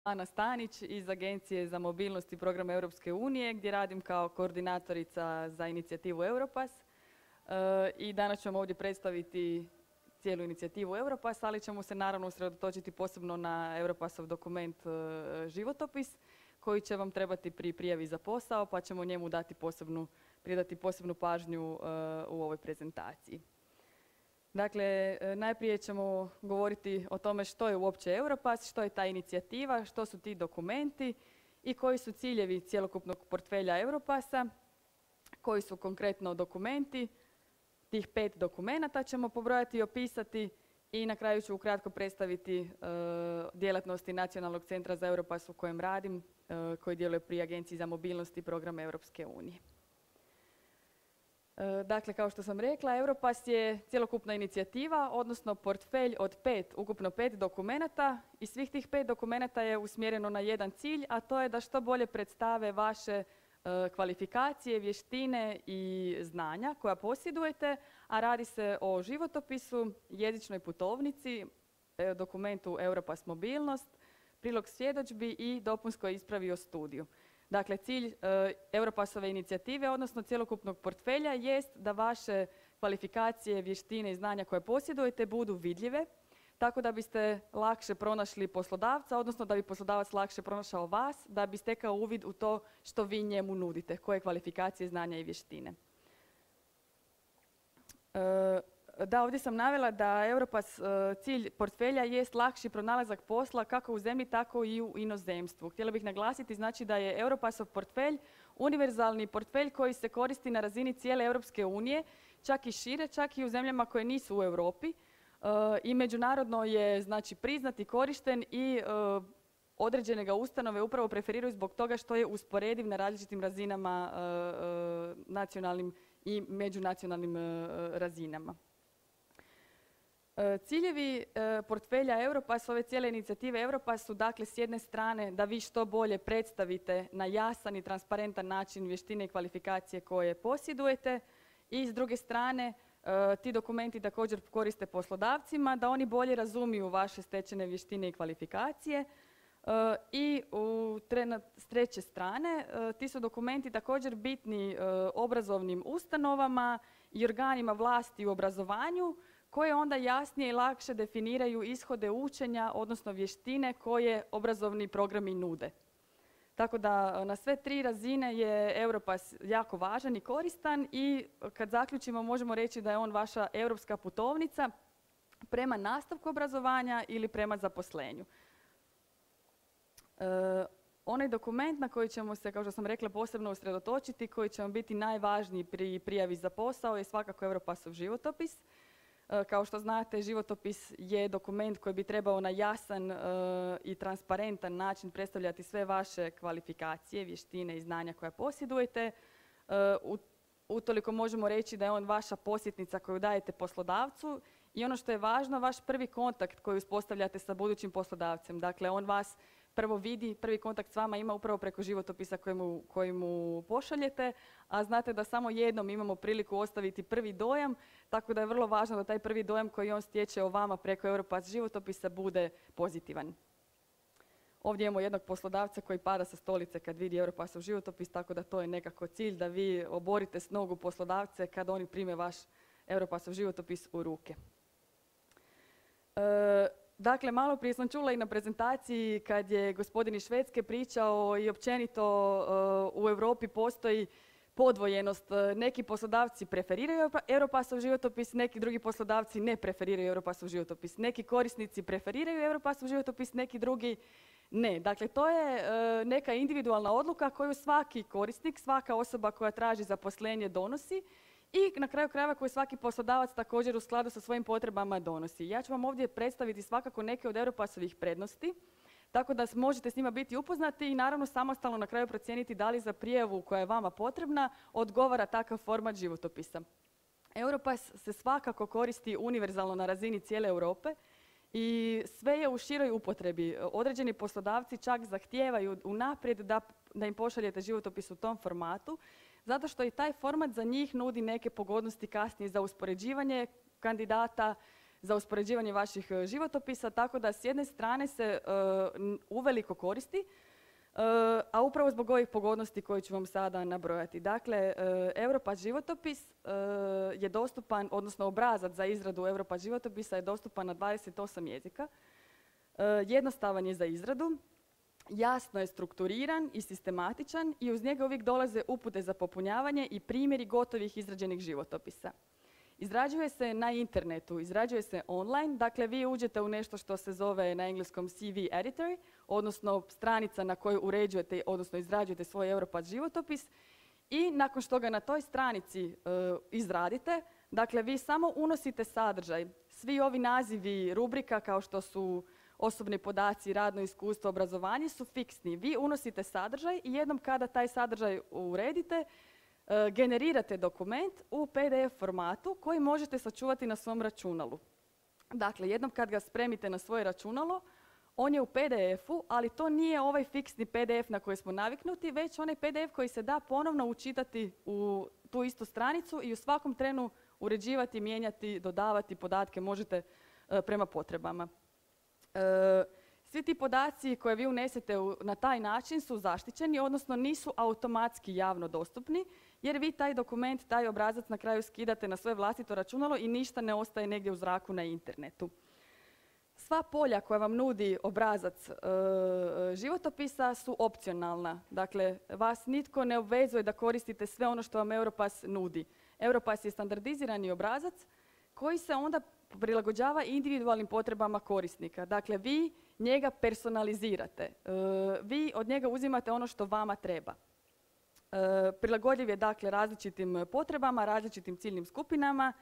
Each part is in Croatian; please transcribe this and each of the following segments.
Ana Stanić iz Agencije za mobilnost i program Europske unije gdje radim kao koordinatorica za inicijativu Europass. I danas ćemo ovdje predstaviti cijelu inicijativu Europass, ali ćemo se naravno usredotočiti posebno na Europassov dokument životopis koji će vam trebati pri prijavi za posao, pa ćemo njemu pridati posebnu pažnju u ovoj prezentaciji. Dakle, najprije ćemo govoriti o tome što je uopće Europass, što je ta inicijativa, što su ti dokumenti i koji su ciljevi cjelokupnog portfelja Europassa, koji su konkretno dokumenti. Tih 5 dokumenata ćemo pobrojati i opisati i na kraju ću ukratko predstaviti djelatnosti Nacionalnog centra za Europass u kojem radim, koji djeluje pri Agenciji za mobilnost i program Europske unije. Dakle, kao što sam rekla, Europass je cjelokupna inicijativa, odnosno portfelj od ukupno 5 dokumenata i svih tih 5 dokumenata je usmjereno na jedan cilj, a to je da što bolje predstave vaše kvalifikacije, vještine i znanja koja posjedujete, a radi se o životopisu, jezičnoj putovnici, dokumentu Europass mobilnost, prilog svjedodžbi i dopunskoj ispravi o studiju. Dakle, cilj Europassove inicijative, odnosno cjelokupnog portfelja, jest da vaše kvalifikacije, vještine i znanja koje posjedujete budu vidljive, tako da biste lakše pronašli poslodavca, odnosno da bi poslodavac lakše pronašao vas, da bi stekao uvid u to što vi njemu nudite, koje kvalifikacije, znanja i vještine. Da, ovdje sam navela da Europass cilj portfelja jest lakši pronalazak posla kako u zemlji, tako i u inozemstvu. Htjela bih naglasiti znači da je Europassov portfelj univerzalni portfelj koji se koristi na razini cijele Europske unije, čak i šire, čak i u zemljama koje nisu u Europi. I međunarodno je znači priznat i korišten i određene ga ustanove upravo preferiraju zbog toga što je usporediv na različitim razinama, nacionalnim i međunacionalnim razinama. Ciljevi portfelja Europass, ove cijele inicijative Europass su dakle s jedne strane da vi što bolje predstavite na jasan i transparentan način vještine i kvalifikacije koje posjedujete i s druge strane ti dokumenti također koriste poslodavcima da oni bolje razumiju vaše stečene vještine i kvalifikacije i s treće strane ti su dokumenti također bitni obrazovnim ustanovama i organima vlasti u obrazovanju koje onda jasnije i lakše definiraju ishode učenja, odnosno vještine koje obrazovni programi nude. Tako da na sve 3 razine je Europass jako važan i koristan i kad zaključimo možemo reći da je on vaša europska putovnica prema nastavku obrazovanja ili prema zaposlenju. Onaj dokument na koji ćemo se, kao što sam rekla, posebno usredotočiti, koji će vam biti najvažniji pri prijavi za posao je svakako Europassov životopis. Kao što znate, životopis je dokument koji bi trebao na jasan i transparentan način predstavljati sve vaše kvalifikacije, vještine i znanja koja posjedujete. Utoliko možemo reći da je on vaša posjetnica koju dajete poslodavcu i ono što je važno, vaš prvi kontakt koji uspostavljate sa budućim poslodavcem. Dakle, on vas prvo vidi, prvi kontakt s vama ima upravo preko životopisa koji mu pošaljete, a znate da samo jednom imamo priliku ostaviti prvi dojam, tako da je vrlo važno da taj prvi dojam koji on stječe o vama preko Europass životopisa bude pozitivan. Ovdje imamo jednog poslodavca koji pada sa stolice kad vidi Europassov životopis, tako da to je nekako cilj da vi oborite s nogu poslodavce kad oni prime vaš Europassov životopis u ruke. Dakle, malo prije sam čula i na prezentaciji kad je gospodin iz Švedske pričao i općenito u Europi postoji podvojenost. Neki poslodavci preferiraju Europassov životopis, neki drugi poslodavci ne preferiraju Europassov životopis. Neki korisnici preferiraju Europassov životopis, neki drugi ne. Dakle, to je neka individualna odluka koju svaki korisnik, svaka osoba koja traži zaposlenje donosi i na kraju krajeva koju svaki poslodavac također u skladu sa svojim potrebama donosi. Ja ću vam ovdje predstaviti svakako neke od Europassovih prednosti, tako da možete s njima biti upoznati i naravno samostalno na kraju procijeniti da li za prijavu koja je vama potrebna odgovara takav format životopisa. Europass se svakako koristi univerzalno na razini cijele Europe i sve je u široj upotrebi. Određeni poslodavci čak zahtijevaju unaprijed da im pošaljete životopis u tom formatu, zato što i taj format za njih nudi neke pogodnosti kasnije za uspoređivanje kandidata, za uspoređivanje vaših životopisa, tako da s jedne strane se uveliko koristi, a upravo zbog ovih pogodnosti koje ću vam sada nabrojati. Dakle, Europass životopis je dostupan, odnosno obrazac za izradu Europass životopisa je dostupan na 28 jezika. Jednostavan je za izradu, jasno je strukturiran i sistematičan i uz njega uvijek dolaze upute za popunjavanje i primjeri gotovih izrađenih životopisa. Izrađuje se na internetu, izrađuje se online, dakle vi uđete u nešto što se zove na engleskom CV editor, odnosno stranica na kojoj uređujete, odnosno izrađujete svoj Europass životopis i nakon što ga na toj stranici izradite, dakle vi samo unosite sadržaj. Svi ovi nazivi rubrika kao što su osobni podaci, radno iskustvo, obrazovanje su fiksni. Vi unosite sadržaj i jednom kada taj sadržaj uredite, generirate dokument u PDF formatu koji možete sačuvati na svom računalu. Dakle, jednom kad ga spremite na svoje računalo, on je u PDF-u, ali to nije ovaj fiksni PDF na koji smo naviknuti, već onaj PDF koji se da ponovno učitati u tu istu stranicu i u svakom trenu uređivati, mijenjati, dodavati podatke možete prema potrebama. Svi ti podaci koje vi unesete na taj način su zaštićeni, odnosno nisu automatski javno dostupni, jer vi taj dokument, taj obrazac na kraju skidate na svoje vlastito računalo i ništa ne ostaje negdje u zraku na internetu. Sva polja koja vam nudi obrazac životopisa su opcionalna. Dakle, vas nitko ne obvezuje da koristite sve ono što vam Europass nudi. Europass je standardizirani obrazac koji se onda prilagođava individualnim potrebama korisnika. Dakle, vi njega personalizirate. Vi od njega uzimate ono što vama treba. Prilagodljiv je dakle različitim potrebama, različitim ciljnim skupinama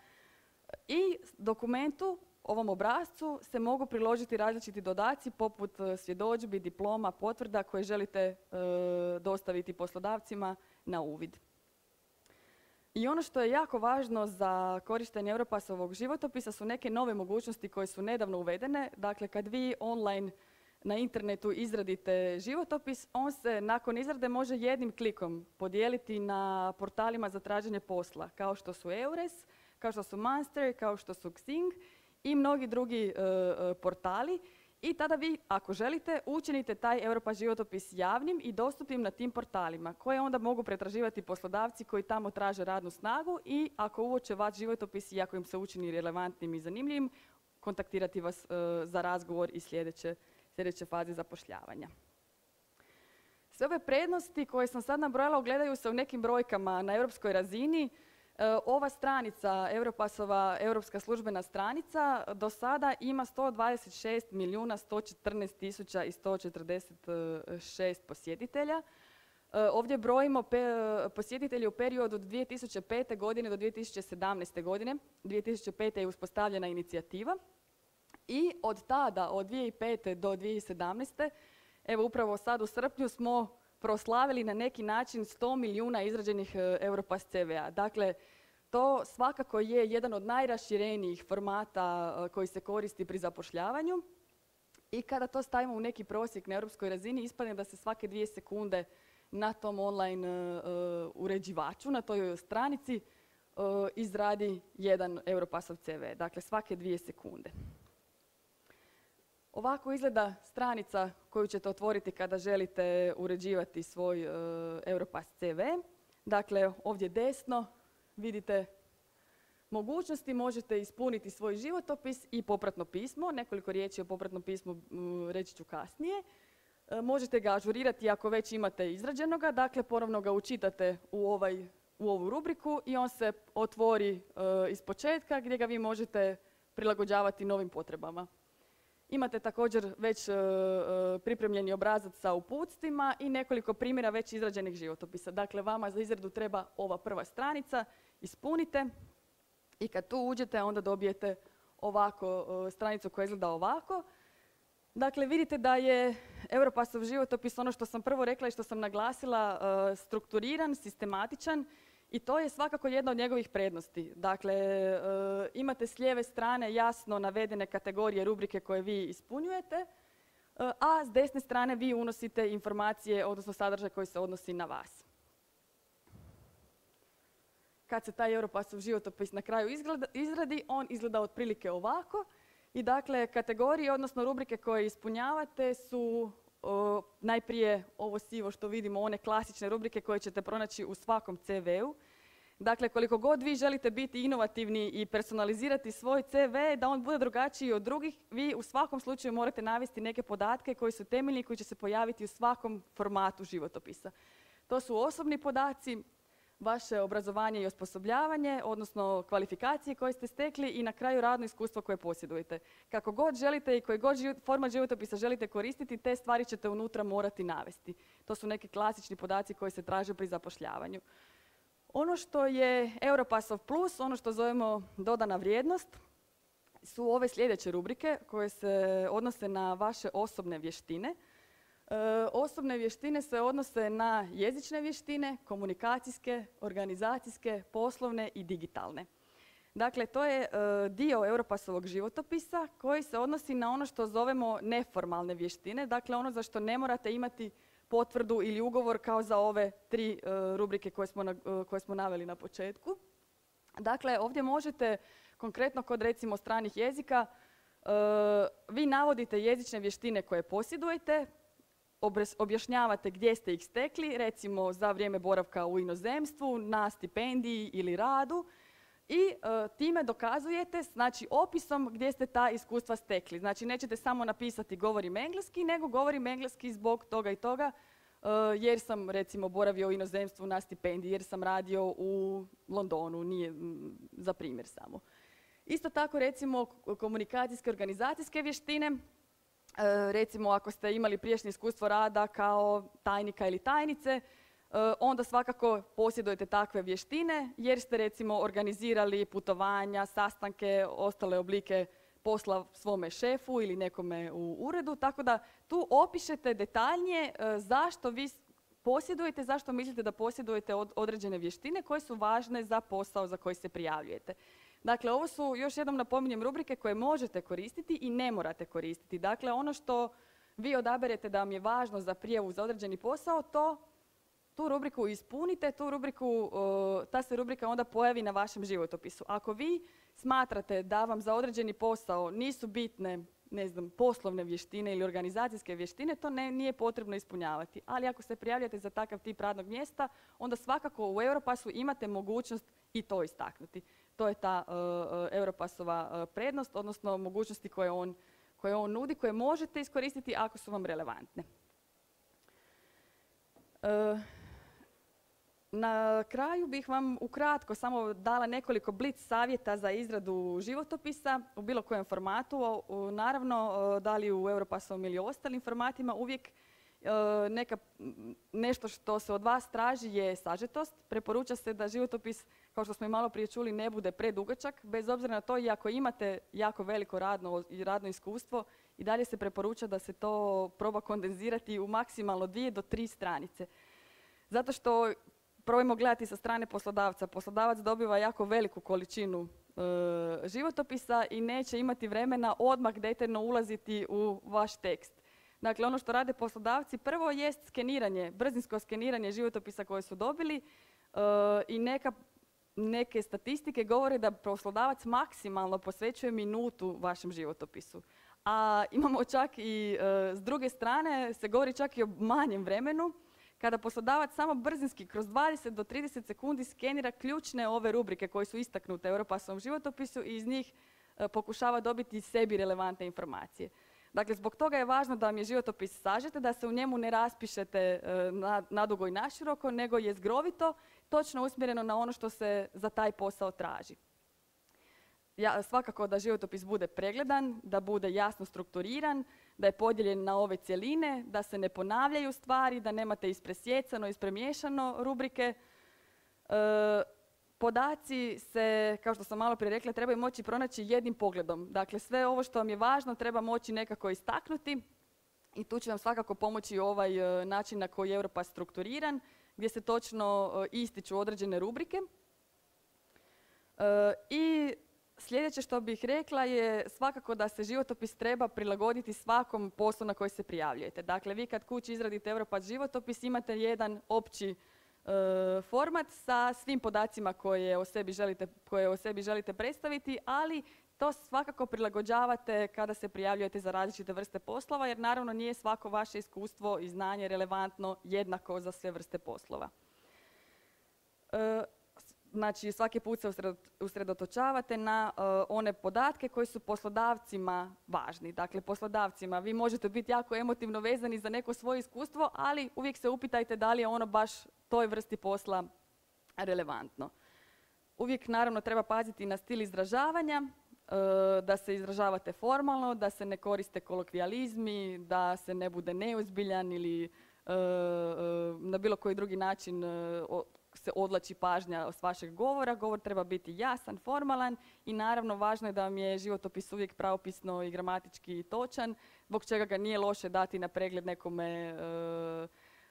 i dokumentu, ovom obrascu, se mogu priložiti različiti dodaci poput svjedodžbi, diploma, potvrda koje želite dostaviti poslodavcima na uvid. I ono što je jako važno za korištenje Europassovog životopisa su neke nove mogućnosti koje su nedavno uvedene. Dakle, kad vi online na internetu izradite životopis, on se nakon izrade može jednim klikom podijeliti na portalima za traženje posla, kao što su Eures, kao što su Monster, kao što su Xing i mnogi drugi portali. I tada vi, ako želite, učinite taj Europass životopis javnim i dostupnim na tim portalima, koje onda mogu pretraživati poslodavci koji tamo traže radnu snagu i ako uoče vaš životopis i ako im se učini relevantnim i zanimljivim, kontaktirati vas za razgovor i sljedeće faze zapošljavanja. Sve ove prednosti koje sam sad nabrojala ogledaju se u nekim brojkama na europskoj razini. Ova stranica, Europassova europska službena stranica, do sada ima 126.114.146 posjetitelja. Ovdje brojimo posjetitelje u periodu od 2005. godine do 2017. godine. 2005. je uspostavljena inicijativa i od tada, od 2005. do 2017. evo upravo sad u srpnju smo proslavili na neki način 100 milijuna izrađenih Europass CV-a. Dakle, to svakako je jedan od najraširenijih formata koji se koristi pri zapošljavanju i kada to stavimo u neki prosjek na europskoj razini, ispadne da se svake 2 sekunde na tom online uređivaču, na toj stranici, izradi jedan Europassov CV. Dakle, svake 2 sekunde. Ovako izgleda stranica koju ćete otvoriti kada želite uređivati svoj Europass CV. Dakle, ovdje desno vidite mogućnosti, možete ispuniti svoj životopis i popratno pismo. Nekoliko riječi o popratnom pismu reći ću kasnije. Možete ga ažurirati ako već imate izrađenoga, dakle ponovno ga učitate u ovu rubriku i on se otvori iz početka gdje ga vi možete prilagođavati novim potrebama. Imate također već pripremljeni obrazac sa uputstvima i nekoliko primjera već izrađenih životopisa. Dakle, vama za izradu treba ova prva stranica, ispunite i kad tu uđete onda dobijete ovako stranicu koja izgleda ovako. Dakle, vidite da je Europassov životopis, ono što sam prvo rekla i što sam naglasila, strukturiran, sistematičan i to je svakako jedna od njegovih prednosti. Dakle, imate s lijeve strane jasno navedene kategorije rubrike koje vi ispunjujete, a s desne strane vi unosite informacije, odnosno sadržaj koji se odnosi na vas. kad se taj Europasov životopis na kraju izradi, on izgleda otprilike ovako. I dakle, kategorije, odnosno rubrike koje ispunjavate su najprije ovo sivo što vidimo, one klasične rubrike koje ćete pronaći u svakom CV-u. Dakle, koliko god vi želite biti inovativni i personalizirati svoj CV, da on bude drugačiji od drugih, vi u svakom slučaju morate navesti neke podatke koji su temeljni i koji će se pojaviti u svakom formatu životopisa. To su osobni podaci, vaše obrazovanje i osposobljavanje, odnosno kvalifikacije koje ste stekli i na kraju radno iskustvo koje posjedujete. Kako god želite i koji god format životopisa želite koristiti, te stvari ćete unutra morati navesti. To su neki klasični podaci koji se traže pri zapošljavanju. Ono što je Europasov plus, ono što zovemo dodana vrijednost, su ove sljedeće rubrike koje se odnose na vaše osobne vještine. Osobne vještine se odnose na jezične vještine, komunikacijske, organizacijske, poslovne i digitalne. Dakle, to je dio Europasovog životopisa koji se odnosi na ono što zovemo neformalne vještine, dakle ono za što ne morate imati potvrdu ili ugovor kao za ove 3 rubrike koje smo naveli na početku. Dakle, ovdje možete konkretno kod recimo stranih jezika, vi navodite jezične vještine koje posjedujete, objašnjavate gdje ste ih stekli, recimo za vrijeme boravka u inozemstvu, na stipendiji ili radu i time dokazujete, znači opisom gdje ste ta iskustva stekli. Znači nećete samo napisati govorim engleski, nego govorim engleski zbog toga i toga jer sam recimo boravio u inozemstvu na stipendiji, jer sam radio u Londonu, nije za primjer samo. Isto tako recimo komunikacijske organizacijske vještine. Recimo ako ste imali prijašnje iskustvo rada kao tajnika ili tajnice, onda svakako posjedujete takve vještine jer ste recimo organizirali putovanja, sastanke, ostale oblike posla svome šefu ili nekome u uredu. Tako da tu opišete detaljnije zašto vi posjedujete, zašto mislite da posjedujete određene vještine koje su važne za posao za koji se prijavljujete. Dakle, ovo su, još jednom napominjem, rubrike koje možete koristiti i ne morate koristiti. Dakle, ono što vi odaberete da vam je važno za prijavu za određeni posao, tu rubriku ispunite, ta se rubrika onda pojavi na vašem životopisu. Ako vi smatrate da vam za određeni posao nisu bitne, ne znam, poslovne vještine ili organizacijske vještine, to nije potrebno ispunjavati. Ali ako se prijavljate za takav tip radnog mjesta, onda svakako u Europasu imate mogućnost i to istaknuti. To je ta Europasova prednost, odnosno mogućnosti koje on nudi, koje možete iskoristiti ako su vam relevantne. Na kraju bih vam ukratko samo dala nekoliko blic savjeta za izradu životopisa u bilo kojem formatu. Naravno, da li u Europasovom ili ostalim formatima, uvijek nešto što se od vas traži je sažetost. Preporuča se da životopis, kao što smo i malo prije čuli, ne bude predugačak. Bez obzira na to, i ako imate jako veliko radno iskustvo, i dalje se preporuča da se to proba kondenzirati u maksimalno 2 do 3 stranice. Zato što probajmo gledati sa strane poslodavca. Poslodavac dobiva jako veliku količinu životopisa i neće imati vremena odmah detaljno ulaziti u vaš tekst. Dakle, ono što rade poslodavci prvo jest skeniranje, brzinsko skeniranje životopisa koje su dobili i neke statistike govore da poslodavac maksimalno posvećuje minutu vašem životopisu. A imamo čak i s druge strane se govori čak i o manjem vremenu, kada poslodavac samo brzinski kroz 20 do 30 sekundi skenira ključne ove rubrike koje su istaknute u Europasovom životopisu i iz njih pokušava dobiti sebi relevantne informacije. Dakle, zbog toga je važno da vam je životopis sažete, da se u njemu ne raspišete nadugo i naširoko, nego je zgrovito, točno usmjereno na ono što se za taj posao traži. Svakako da životopis bude pregledan, da bude jasno strukturiran, da je podijeljen na ove cjeline, da se ne ponavljaju stvari, da nemate ispresjecano, ispremiješano rubrike. Podaci se, kao što sam malo prije rekla, trebaju moći pronaći jednim pogledom. Dakle, sve ovo što vam je važno treba moći nekako istaknuti i tu će vam svakako pomoći ovaj način na koji je Europass strukturiran, gdje se točno ističu određene rubrike. I sljedeće što bih rekla je svakako da se životopis treba prilagoditi svakom poslu na koji se prijavljujete. Dakle, vi kad kući izradite Europass životopis imate jedan opći format sa svim podacima koje o sebi želite predstaviti, ali to svakako prilagođavate kada se prijavljujete za različite vrste poslova, jer naravno nije svako vaše iskustvo i znanje relevantno jednako za sve vrste poslova. Znači, svaki put se usredotočavate na one podatke koji su poslodavcima važni. Dakle, poslodavcima, vi možete biti jako emotivno vezani za neko svoje iskustvo, ali uvijek se upitajte da li je ono baš toj vrsti posla relevantno. Uvijek naravno treba paziti na stil izražavanja, da se izražavate formalno, da se ne koriste kolokvijalizmi, da se ne bude neozbiljan ili na bilo koji drugi način se odvlači pažnja s vašeg govora. Govor treba biti jasan, formalan i naravno važno je da vam je životopis uvijek pravopisno i gramatički točan, zbog čega ga nije loše dati na pregled nekome,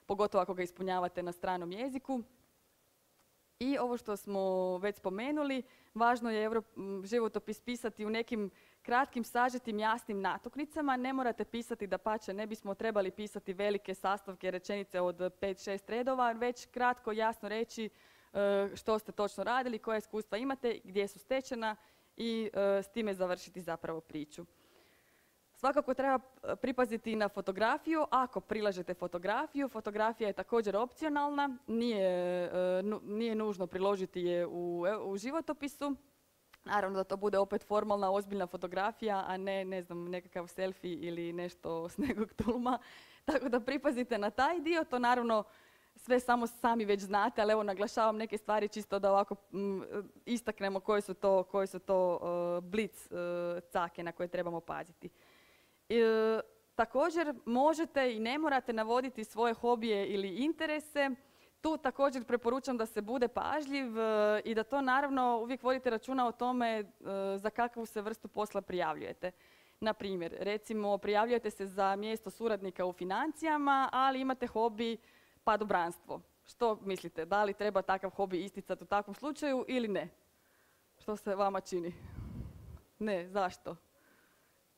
pogotovo ako ga ispunjavate na stranom jeziku. I ovo što smo već spomenuli, važno je životopis pisati u nekim kratkim, sažetim, jasnim natuknicama. Ne morate pisati, dapače, ne bismo trebali pisati velike sastavke rečenice od 5-6 redova, već kratko, jasno reći što ste točno radili, koja iskustva imate, gdje su stečena i s time završiti zapravo priču. Svakako treba pripaziti na fotografiju. Ako prilažete fotografiju, fotografija je također opcionalna, nije nužno priložiti je u životopisu. Naravno da to bude opet formalna, ozbiljna fotografija, a ne znam, nekakav selfie ili nešto s nekog tuluma. Tako da pripazite na taj dio, to naravno sve samo sami već znate, ali evo naglašavam neke stvari čisto da ovako istaknemo koje su to blic cake na koje trebamo paziti. Također možete i ne morate navoditi svoje hobije ili interese. Tu također preporučam da se bude pažljiv i da to naravno uvijek vodite računa o tome za kakvu se vrstu posla prijavljujete. Na primjer, recimo prijavljujete se za mjesto suradnika u financijama, ali imate hobi padobranstvo. Što mislite, da li treba takav hobi isticati u takvom slučaju ili ne? Što se vama čini? Ne, zašto?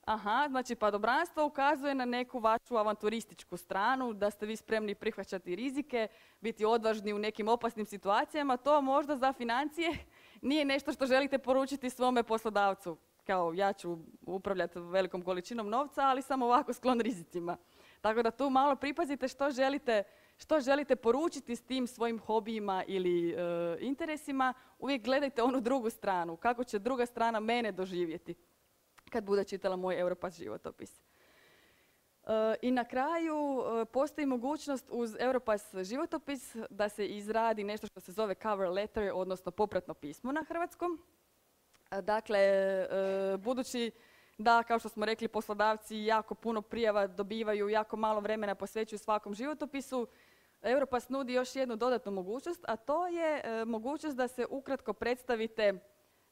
Aha, znači padobranstvo ukazuje na neku vašu avanturističku stranu, da ste vi spremni prihvaćati rizike, biti odvažni u nekim opasnim situacijama. To možda za financije nije nešto što želite poručiti svome poslodavcu. Kao ja ću upravljati velikom količinom novca, ali sam ovako sklon rizicima. Tako da tu malo pripazite što želite poručiti s tim svojim hobijima ili interesima. Uvijek gledajte onu drugu stranu, kako će druga strana mene doživjeti kad bude čitala moj Europass životopis. I na kraju postoji mogućnost uz Europass životopis da se izradi nešto što se zove cover letter, odnosno popratno pismo na hrvatskom. Dakle, budući da, kao što smo rekli, poslodavci jako puno prijava dobivaju, jako malo vremena posvećuju svakom životopisu, Europass nudi još jednu dodatnu mogućnost, a to je mogućnost da se ukratko predstavite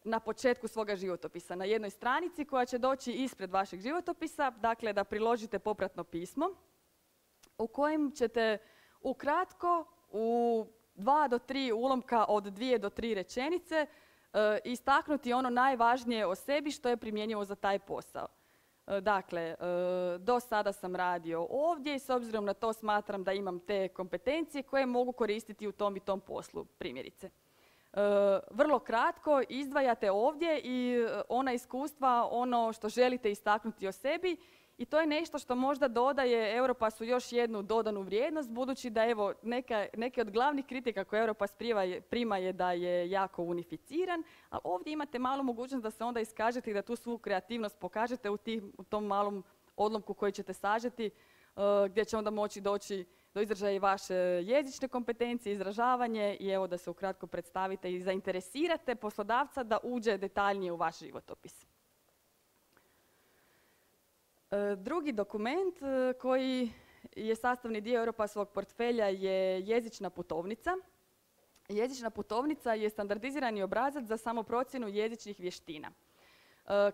na početku svoga životopisa, na jednoj stranici koja će doći ispred vašeg životopisa, dakle da priložite popratno pismo u kojem ćete ukratko u 2 do 3 ulomka od 2 do 3 rečenice istaknuti ono najvažnije o sebi što je primjenjivo za taj posao. Dakle, do sada sam radio ovdje i s obzirom na to smatram da imam te kompetencije koje mogu koristiti u tom i tom poslu, primjerice. Vrlo kratko izdvajate ovdje i ona iskustva, ono što želite istaknuti o sebi i to je nešto što možda dodaje Europassu još jednu dodanu vrijednost, budući da evo neke od glavnih kritika koje Europass prima je da je jako unificiran, ali ovdje imate malu mogućnost da se onda iskažete i da tu svu kreativnost pokažete u tom malom odlomku koji ćete sažeti, gdje će onda moći doći do izražaja i vaše jezične kompetencije, izražavanje i evo da se ukratko predstavite i zainteresirate poslodavca da uđe detaljnije u vaš životopis. Drugi dokument koji je sastavni dio Europassovog portfelja je jezična putovnica. Jezična putovnica je standardizirani obrazac za samoprocjenu jezičnih vještina.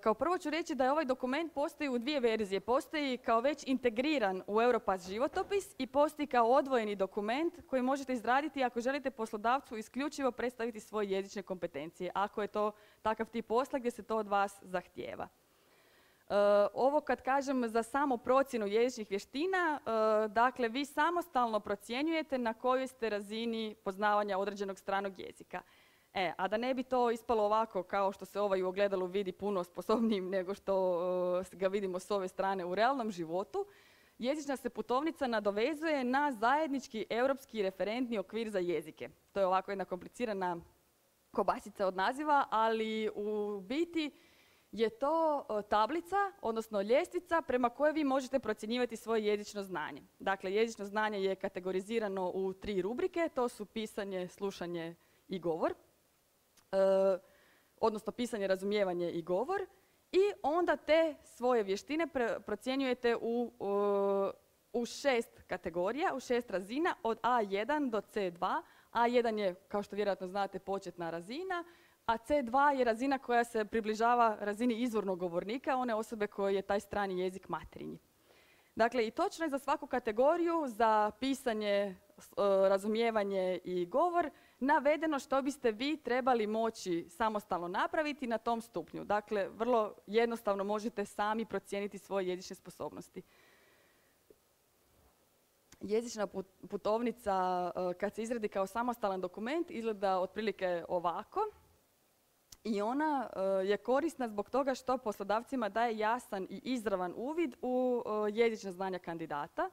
Kao prvo ću reći da je ovaj dokument postoji u 2 verzije. Postoji kao već integriran u Europass životopis i postoji kao odvojeni dokument koji možete izraditi ako želite poslodavcu isključivo predstaviti svoje jezične kompetencije, ako je to takav tip posla gdje se to od vas zahtijeva. Ovo kad kažem za samo procjenu jezičnih vještina, dakle vi samostalno procjenjujete na kojoj ste razini poznavanja određenog stranog jezika. A da ne bi to ispalo ovako kao što se ovaj u ogledalu vidi puno sposobnijim nego što ga vidimo s ove strane u realnom životu, jezična se putovnica nadovezuje na zajednički europski referentni okvir za jezike. To je ovako jedna komplicirana kobasica od naziva, ali u biti je to tablica, odnosno ljestvica prema kojoj vi možete procjenjivati svoje jezično znanje. Dakle, jezično znanje je kategorizirano u 3 rubrike, to su pisanje, slušanje i govor, odnosno pisanje, razumijevanje i govor. I onda te svoje vještine procjenjujete u 6 kategorija, u 6 razina, od A1 do C2. A1 je, kao što vjerojatno znate, početna razina, a C2 je razina koja se približava razini izvornog govornika, one osobe koje je taj strani jezik materinji. Dakle, i točno je za svaku kategoriju, za pisanje, razumijevanje i govor, navedeno što biste vi trebali moći samostalno napraviti na tom stupnju. Dakle, vrlo jednostavno možete sami procijeniti svoje jezične sposobnosti. Jezična putovnica kad se izradi kao samostalan dokument izgleda otprilike ovako. I ona je korisna zbog toga što poslodavcima daje jasan i izravan uvid u jezična znanja kandidata.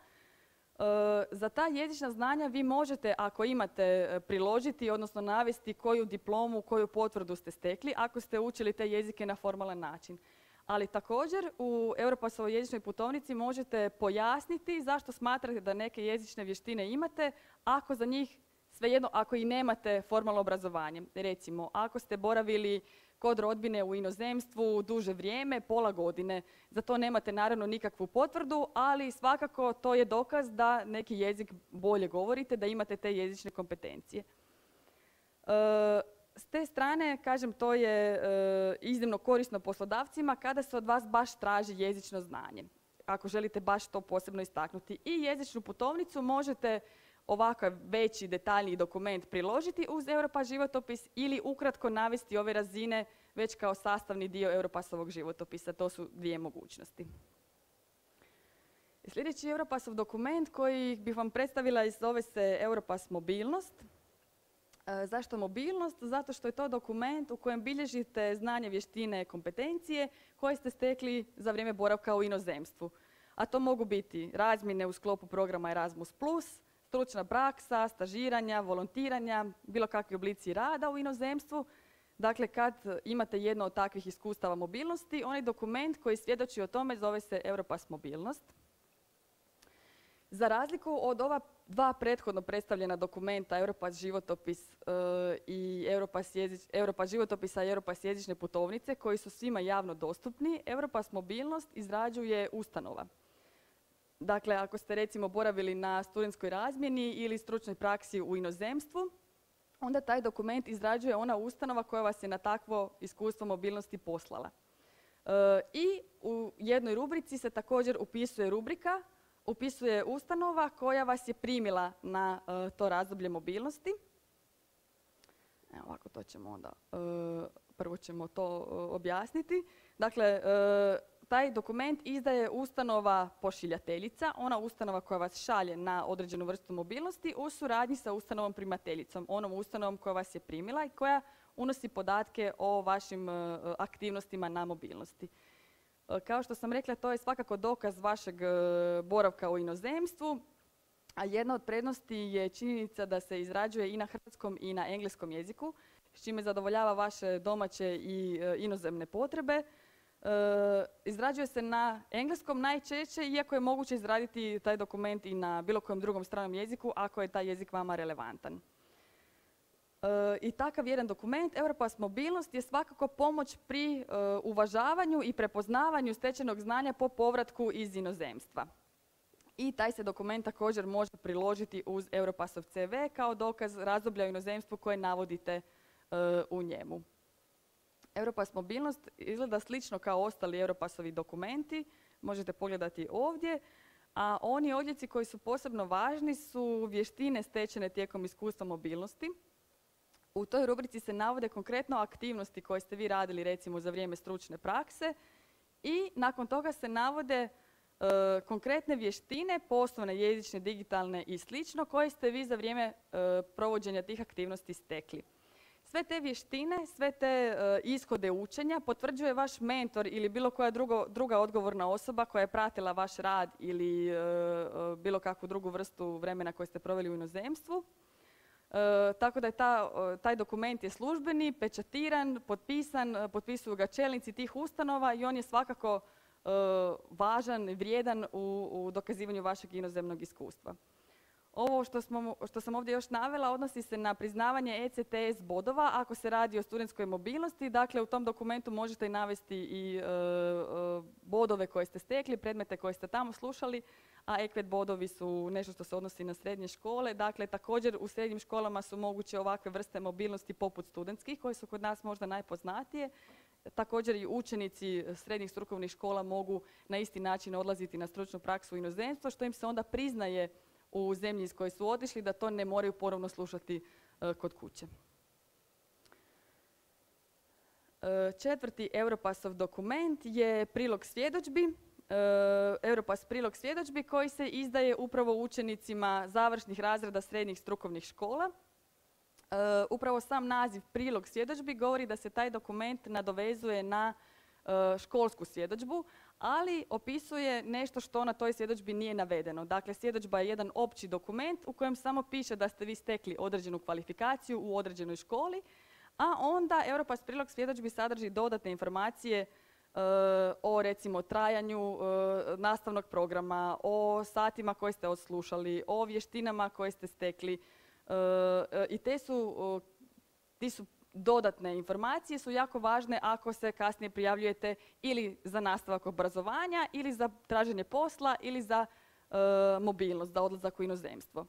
Za ta jezična znanja vi možete, ako imate, priložiti, odnosno navesti koju diplomu, koju potvrdu ste stekli, ako ste učili te jezike na formalan način. Ali također u Europassovoj jezičnoj putovnici možete pojasniti zašto smatrate da neke jezične vještine imate, ako za njih svejedno, ako i nemate formalno obrazovanje. Recimo, ako ste boravili kod rodbine u inozemstvu duže vrijeme, pola godine, za to nemate naravno nikakvu potvrdu, ali svakako to je dokaz da neki jezik bolje govorite, da imate te jezične kompetencije. S te strane, kažem, to je iznimno korisno poslodavcima kada se od vas baš traži jezično znanje, ako želite baš to posebno istaknuti. I jezičnu putovnicu možete ovakav veći, detaljniji dokument priložiti uz Europass životopis ili ukratko navesti ove razine već kao sastavni dio Europassovog životopisa. To su 2 mogućnosti. Sljedeći Europassov dokument koji bih vam predstavila zove se Europass mobilnost. Zašto mobilnost? Zato što je to dokument u kojem bilježite znanje, vještine, kompetencije koje ste stekli za vrijeme boravka u inozemstvu. A to mogu biti razmjene u sklopu programa Erasmus+, stručna praksa, stažiranja, volontiranja, bilo kakvi oblici rada u inozemstvu. Dakle, kad imate jedno od takvih iskustava mobilnosti, onaj dokument koji svjedoči o tome zove se Europass mobilnost. Za razliku od ova 2 prethodno predstavljena dokumenta, Europass životopis i Europass životopisa i Europass jezične putovnice, koji su svima javno dostupni, Europass mobilnost izrađuje ustanova. Dakle, ako ste recimo boravili na studentskoj razmjeni ili stručnoj praksi u inozemstvu, onda taj dokument izrađuje ona ustanova koja vas je na takvo iskustvo mobilnosti poslala. I u jednoj rubrici se također upisuje rubrika, upisuje ustanova koja vas je primila na to razdoblje mobilnosti. Evo ovako, to ćemo onda, prvo ćemo to objasniti. Dakle, taj dokument izdaje ustanova pošiljateljica, ona ustanova koja vas šalje na određenu vrstu mobilnosti u suradnji sa ustanovom primateljicom, onom ustanovom koja vas je primila i koja unosi podatke o vašim aktivnostima na mobilnosti. Kao što sam rekla, to je svakako dokaz vašeg boravka u inozemstvu, a jedna od prednosti je činjenica da se izrađuje i na hrvatskom i na engleskom jeziku, s čime zadovoljava vaše domaće i inozemne potrebe. Izrađuje se na engleskom najčešće, iako je moguće izraditi taj dokument i na bilo kojem drugom stranom jeziku ako je taj jezik vama relevantan. I takav jedan dokument, Europass mobilnost, je svakako pomoć pri uvažavanju i prepoznavanju stečenog znanja po povratku iz inozemstva. I taj se dokument također može priložiti uz Europassov CV kao dokaz razdoblja u inozemstvu koje navodite u njemu. Europass mobilnost izgleda slično kao ostali Europassovi dokumenti, možete pogledati ovdje, a oni odjeljci koji su posebno važni su vještine stečene tijekom iskustva mobilnosti. U toj rubrici se navode konkretno aktivnosti koje ste vi radili recimo za vrijeme stručne prakse I nakon toga se navode konkretne vještine, poslovne, jezične, digitalne i slično, koje ste vi za vrijeme provođenja tih aktivnosti stekli. Sve te vještine, sve te ishode učenja potvrđuje vaš mentor ili bilo koja druga odgovorna osoba koja je pratila vaš rad ili bilo kakvu drugu vrstu vremena koje ste proveli u inozemstvu. Tako da je taj dokument je službeni, pečatiran, potpisan, potpisuju ga čelnici tih ustanova i on je svakako važan, vrijedan u dokazivanju vašeg inozemnog iskustva. Ovo što sam ovdje još navela odnosi se na priznavanje ECTS bodova ako se radi o studentskoj mobilnosti. Dakle, u tom dokumentu možete i navesti i bodove koje ste stekli, predmete koje ste tamo slušali, a ECVET bodovi su nešto što se odnosi na srednje škole. Dakle, također u srednjim školama su moguće ovakve vrste mobilnosti poput studentskih, koje su kod nas možda najpoznatije. Također i učenici srednjih strukovnih škola mogu na isti način odlaziti na stručnu praksu u inozemstvo, što im se onda priznaje u zemlji iz koje su otišli, da to ne moraju ponovno slušati kod kuće. Četvrti Europassov dokument je prilog svjedodžbi. Europass prilog svjedodžbi koji se izdaje upravo učenicima završnih razreda srednjih strukovnih škola. Upravo sam naziv prilog svjedodžbi govori da se taj dokument nadovezuje na školsku svjedodžbu, ali opisuje nešto što na toj svjedodžbi nije navedeno. Dakle, svjedodžba je jedan opći dokument u kojem samo piše da ste vi stekli određenu kvalifikaciju u određenoj školi, a onda Europass prilog svjedodžbi sadrži dodatne informacije o recimo trajanju nastavnog programa, o satima koje ste odslušali, o vještinama koje ste stekli i ti su dodatne informacije su jako važne ako se kasnije prijavljujete ili za nastavak obrazovanja ili za traženje posla ili za mobilnost, za odlazak u inozemstvo.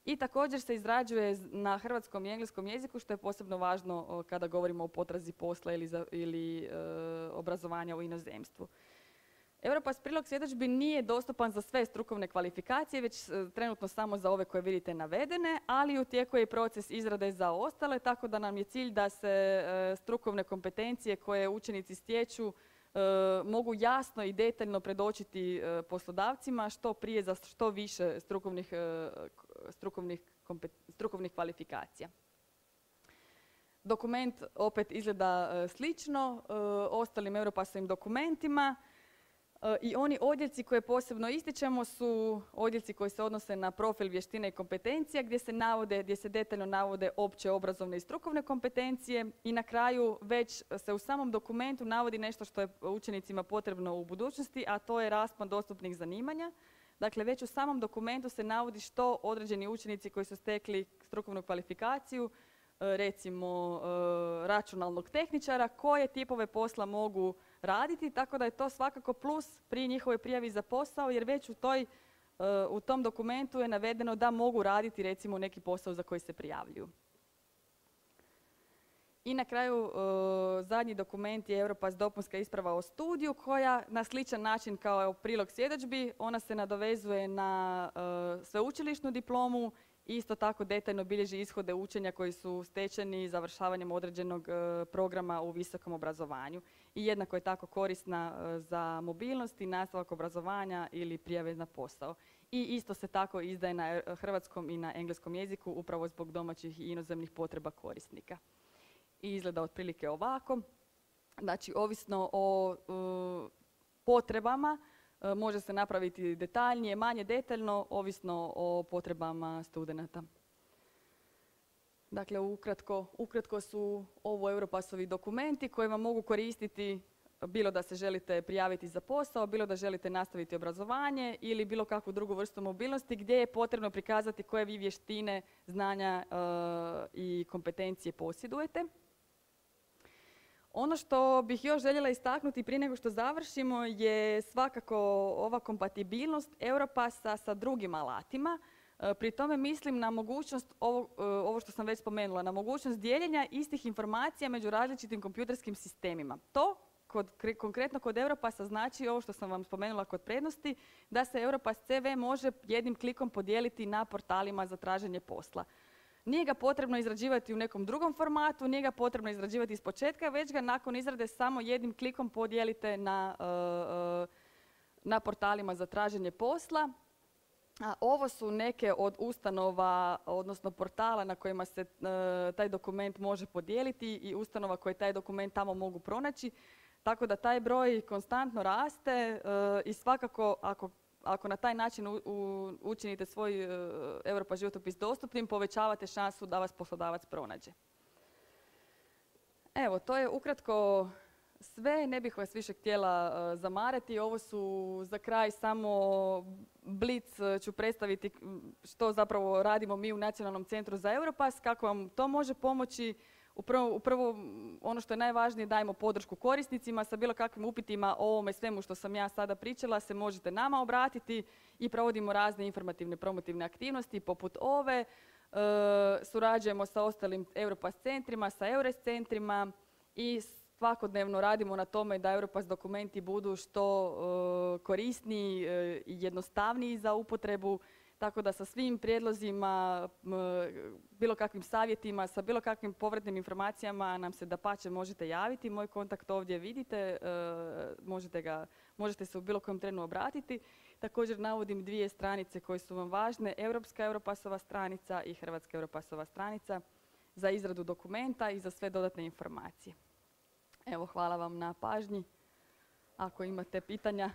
I također se izrađuje na hrvatskom i engleskom jeziku, što je posebno važno kada govorimo o potrazi posla ili obrazovanja u inozemstvu. Europass prilog svjedodžbi nije dostupan za sve strukovne kvalifikacije, već trenutno samo za ove koje vidite navedene, ali u tijeku je i proces izrade za ostale, tako da nam je cilj da se strukovne kompetencije koje učenici stječu mogu jasno i detaljno predočiti poslodavcima što prije za što više strukovnih kvalifikacija. Dokument opet izgleda slično ostalim Europassovim dokumentima. I oni odjeljci koje posebno ističemo su odjeljci koji se odnose na profil vještine i kompetencija gdje se detaljno navode opće obrazovne i strukovne kompetencije i na kraju već se u samom dokumentu navodi nešto što je učenicima potrebno u budućnosti, a to je raspon dostupnih zanimanja. Dakle, već u samom dokumentu se navodi što određeni učenici koji su stekli strukovnu kvalifikaciju, recimo računalnog tehničara, koje tipove posla mogu raditi, tako da je to svakako plus pri njihovoj prijavi za posao, jer već u tom dokumentu je navedeno da mogu raditi recimo neki posao za koji se prijavljuju. I na kraju zadnji dokument je Europass dopunska isprava o studiju koja na sličan način kao prilog svjedodžbi, ona se nadovezuje na sveučilišnu diplomu i isto tako detaljno bilježi ishode učenja koji su stečeni završavanjem određenog programa u visokom obrazovanju. I jednako je tako korisna za mobilnost i nastavak obrazovanja ili prijave na posao. I isto se tako izdaje na hrvatskom i na engleskom jeziku upravo zbog domaćih i inozemnih potreba korisnika. I izgleda otprilike ovako. Znači, ovisno o potrebama može se napraviti detaljnije, manje detaljno, ovisno o potrebama studenata. Dakle, ukratko su ovo Europassovi dokumenti koji vam mogu koristiti bilo da se želite prijaviti za posao, bilo da želite nastaviti obrazovanje ili bilo kakvu drugu vrstu mobilnosti gdje je potrebno prikazati koje vi vještine, znanja i kompetencije posjedujete. Ono što bih još željela istaknuti prije nego što završimo je svakako ova kompatibilnost Europassa sa drugim alatima. Pri tome mislim na mogućnost, ovo što sam već spomenula, na mogućnost dijeljenja istih informacija među različitim kompjuterskim sistemima. To konkretno kod Europassa znači ovo što sam vam spomenula kod prednosti, da se Europass CV može jednim klikom podijeliti na portalima za traženje posla. Nije ga potrebno izrađivati u nekom drugom formatu, nije ga potrebno izrađivati iz početka, već ga nakon izrade samo jednim klikom podijelite na portalima za traženje posla. A ovo su neke od ustanova, odnosno portala na kojima se taj dokument može podijeliti i ustanova koje taj dokument tamo mogu pronaći. Tako da taj broj konstantno raste i svakako ako na taj način učinite svoj Europass životopis dostupnim, povećavate šansu da vas poslodavac pronađe. Evo, to je ukratko sve. Ne bih vas više htjela zamarati. Ovo su za kraj samo blic, ću predstaviti što zapravo radimo mi u Nacionalnom centru za Europass, kako vam to može pomoći. Upravo ono što je najvažnije, dajemo podršku korisnicima sa bilo kakvim upitima o ovome svemu što sam ja sada pričala, se možete nama obratiti i provodimo razne informativne promotivne aktivnosti poput ove. Surađujemo sa ostalim Europass centrima, sa EURES centrima i svakodnevno radimo na tome da Europass dokumenti budu što korisniji i jednostavniji za upotrebu. Tako da sa svim prijedlozima, bilo kakvim savjetima, sa bilo kakvim povratnim informacijama nam se dapače možete javiti. Moj kontakt ovdje vidite, možete se u bilo kojem trenu obratiti. Također navodim 2 stranice koje su vam važne, Europska Europassova stranica i Hrvatska Europassova stranica za izradu dokumenta i za sve dodatne informacije. Evo, hvala vam na pažnji. Ako imate pitanja.